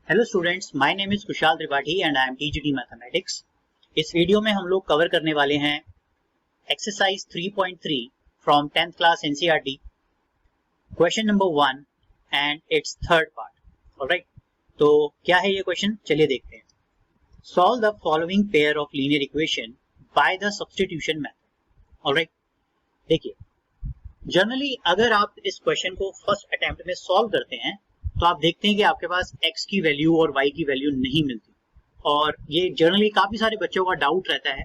Hello students, my name is Kushal Tripathi and I am TGT mathematics. इस video में हम लोग कवर करने वाले हैं exercise 3.3 from 10th class NCERT, question number 1 and it's third part. Alright, तो क्या है ये क्वेश्चन, चलिए देखते हैं। Solve the following pair of linear equation by the substitution method. Alright, देखिए जनरली अगर आप इस क्वेश्चन को फर्स्ट अटेम्प्ट में सॉल्व करते हैं तो आप देखते हैं कि आपके पास x की वैल्यू और y की वैल्यू नहीं मिलती, और ये जनरली काफी सारे बच्चों का डाउट रहता है।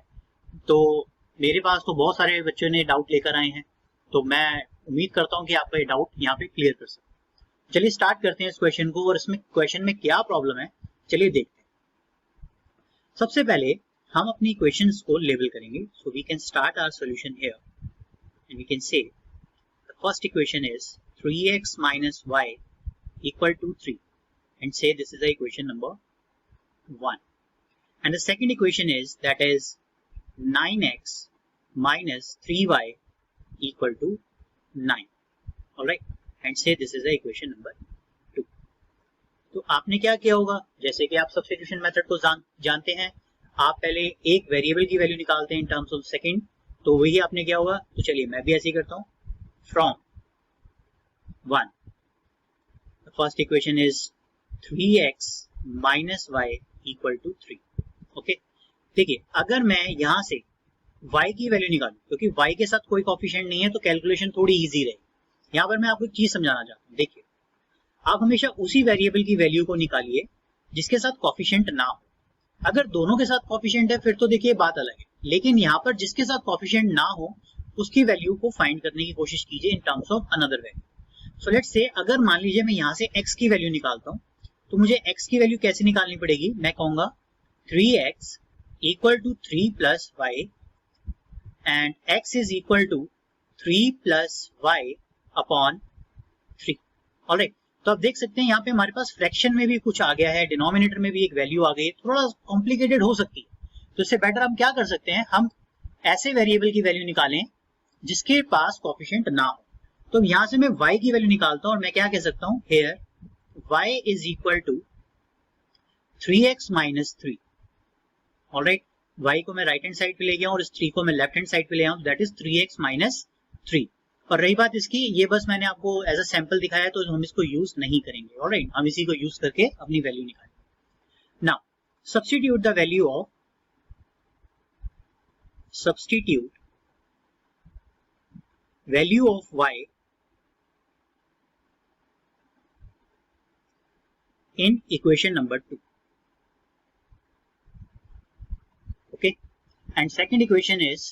तो मेरे पास तो बहुत सारे बच्चों ने डाउट लेकर आए हैं, तो मैं उम्मीद करता हूं कि आपका ये डाउट यहाँ पे क्लियर कर सकते। चलिए स्टार्ट करते हैं इस क्वेश्चन को, और इसमें क्वेश्चन में क्या प्रॉब्लम है चलिए देखते हैं। सबसे पहले हम अपनी इक्वेशंस को लेबल करेंगे। So we can start our solution here and we can say the first equation is 3x minus y equal to 3, and say this is the equation number 1. And the second equation is, that is 9x minus 3y equal to 9. Alright, and say this is the equation number 2. तो आपने क्या किया होगा, जैसे कि आप substitution method को जानते हैं, आप पहले एक वेरिएबल की वैल्यू निकालते हैं इन टर्म्स ऑफ सेकंड, तो वही आपने किया होगा। तो चलिए मैं भी ऐसे ही करता हूँ। From 1, the first equation is 3x minus y equal to 3. Okay, देखिए अगर मैं यहां से y की वैल्यू निकालूं, क्योंकि y के साथ कोई कोफिशिएंट नहीं है तो कैलकुलेशन थोड़ी इजी रहेगी। यहां पर मैं आपको एक चीज समझाना चाहता हूं। देखिए, आप हमेशा उसी वेरिएबल की वैल्यू को निकालिए जिसके साथ कोफिशिएंट ना हो। अगर दोनों के साथ कोफिशिएंट है फिर तो देखिए बात अलग है, लेकिन यहाँ पर जिसके साथ कोफिशिएंट ना हो उसकी वैल्यू को फाइंड करने की कोशिश कीजिए in terms of another value. So let's say अगर मान लीजिए मैं यहाँ से x की वैल्यू निकालता हूँ, तो मुझे x की वैल्यू कैसे निकालनी पड़ेगी, मैं कहूंगा 3x equal to 3 plus y and x is equal to 3 plus y upon 3। Alright, तो आप देख सकते हैं यहाँ पे हमारे पास फ्रैक्शन में भी कुछ आ गया है, डिनोमिनेटर में भी एक वैल्यू आ गई है, थोड़ा कॉम्प्लिकेटेड हो सकती है। तो इससे बेटर हम क्या कर सकते हैं, हम ऐसे वेरिएबल की वैल्यू निकालें जिसके पास कोफिशिएंट ना हो। तो यहां से मैं y की वैल्यू निकालता हूं और मैं क्या कह सकता हूं, here y is equal to 3x minus 3. Alright, y को मैं राइट हैंड साइड पे ले गया और इस 3 को मैं लेफ्ट हैंड साइड पे ले आऊं, दैट इज 3x minus 3। और रही बात इसकी, ये बस मैंने आपको एज अ सैंपल दिखाया है, तो हम इसको यूज नहीं करेंगे। ऑलराइट, हम इसी को यूज करके अपनी वैल्यू निकालेंगे। Now substitute the value of y in equation number 2. Okay, and second equation is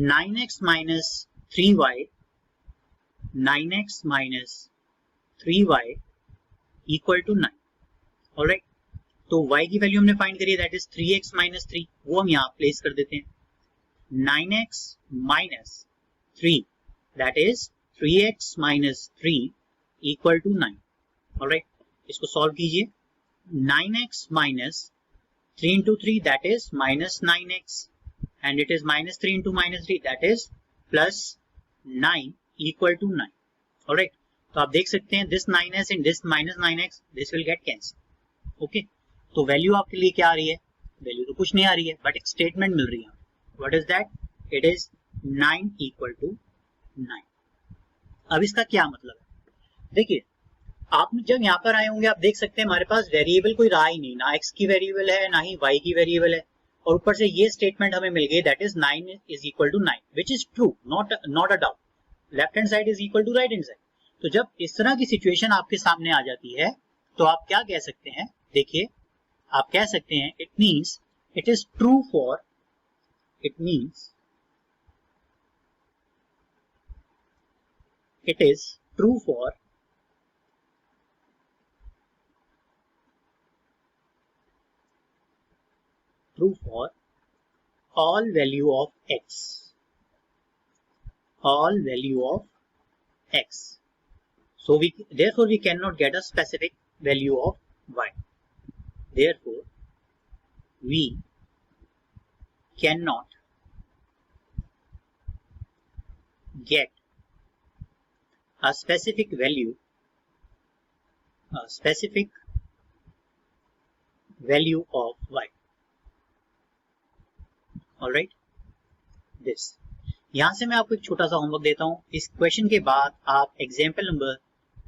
9x minus 3y equal to 9. Alright, तो y की वैल्यू हमने फाइंड करी है, दैट इज 3x minus 3, वो हम यहाँ प्लेस कर देते हैं। 9x minus 3, that is 3x minus 3 equal to 9. Alright, इसको सॉल्व कीजिए। 9x minus 3 into 3, that is minus 9x, and it is minus 3 into minus 3, that is plus 9 equal to 9. Alright, तो आप देख सकते हैं this 9x and this minus 9x, this will get cancelled. Okay, तो value आपके लिए क्या आ रही है, वैल्यू तो कुछ नहीं आ रही है, बट एक स्टेटमेंट मिल रही है। What is that? It is 9 equal to 9. अब इसका क्या मतलब है, देखिए आप जब यहाँ पर आए होंगे आप देख सकते हैं हमारे पास वेरिएबल कोई रहा ही नहीं, ना x की वेरिएबल है ना ही y की वेरिएबल है, और ऊपर से ये स्टेटमेंट हमें मिल गई, that is 9 is equal to 9, which is true, not a doubt. Left hand side is equal to right hand side. तो जब इस तरह की सिचुएशन आपके सामने आ जाती है तो आप क्या कह सकते हैं, देखिए आप कह सकते हैं it means it is true for, it means it is true for all value of x, all value of x. So therefore we cannot get a specific value of y. Therefore we cannot get a specific value of y. Alright, this. यहां से मैं आपको एक छोटा सा homework देता हूं। इस क्वेश्चन के बाद आप एग्जाम्पल नंबर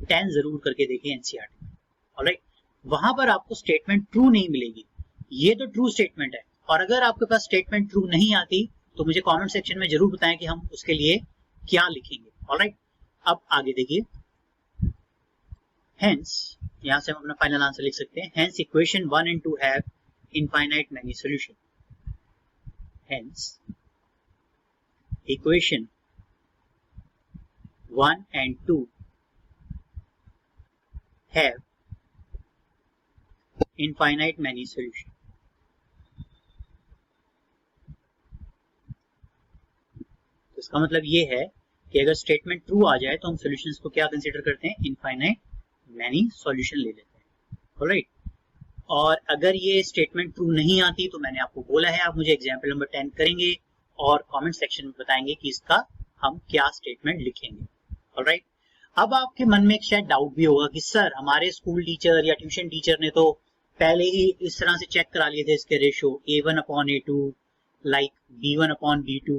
10 जरूर करके देखें एनसीईआरटी में। ऑलराइट, वहां पर आपको स्टेटमेंट ट्रू नहीं मिलेगी। ये तो ट्रू स्टेटमेंट है, और अगर आपके पास स्टेटमेंट ट्रू नहीं आती तो मुझे कमेंट सेक्शन में जरूर बताएं कि हम उसके लिए क्या लिखेंगे। ऑलराइट, अब आगे देखिए। हेंस, यहां से हम अपना फाइनल आंसर लिख सकते हैं। Hence equation 1 and 2 have infinite many solution. Hence equation 1 and 2 have infinite many solution। तो इसका मतलब ये है कि अगर स्टेटमेंट ट्रू आ जाए तो हम सॉल्यूशंस को क्या कंसीडर करते हैं, इनफाइनाइट मैनी सॉल्यूशन ले लेते हैं। ऑलराइट, और अगर ये स्टेटमेंट ट्रू नहीं आती तो मैंने आपको बोला है, आप मुझे एग्जाम्पल नंबर 10 करेंगे और कमेंट सेक्शन में बताएंगे कि इसका हम क्या स्टेटमेंट लिखेंगे। ऑलराइट, अब आपके मन में एक शायद डाउट भी होगा कि सर हमारे स्कूल टीचर या ट्यूशन टीचर ने तो पहले ही इस तरह से चेक करा लिए थे इसके ratio A1/A2 like B1/B2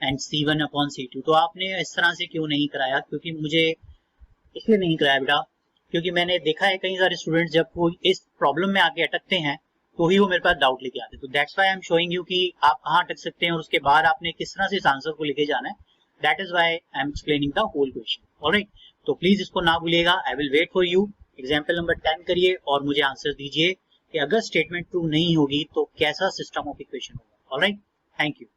and C1/C2, तो आपने इस तरह से क्यों नहीं कराया? क्योंकि मुझे इसलिए नहीं कराया बेटा, क्योंकि मैंने देखा है कई सारे स्टूडेंट्स जब वो इस प्रॉब्लम में आके अटकते हैं तो ही वो मेरे पास डाउट लेके आते हैं। तो that's why I am showing you कि आप कहाँ अटक सकते हैं और उसके बाद आपने किस तरह से इस आंसर को लेके जाना है। That is why I am explaining the whole question. Alright, तो प्लीज इसको ना भूलिएगा। I will wait for you. Example number 10 करिए और मुझे आंसर दीजिए कि अगर स्टेटमेंट ट्रू नहीं होगी तो कैसा सिस्टम ऑफ इक्वेशन होगा। Alright, thank you.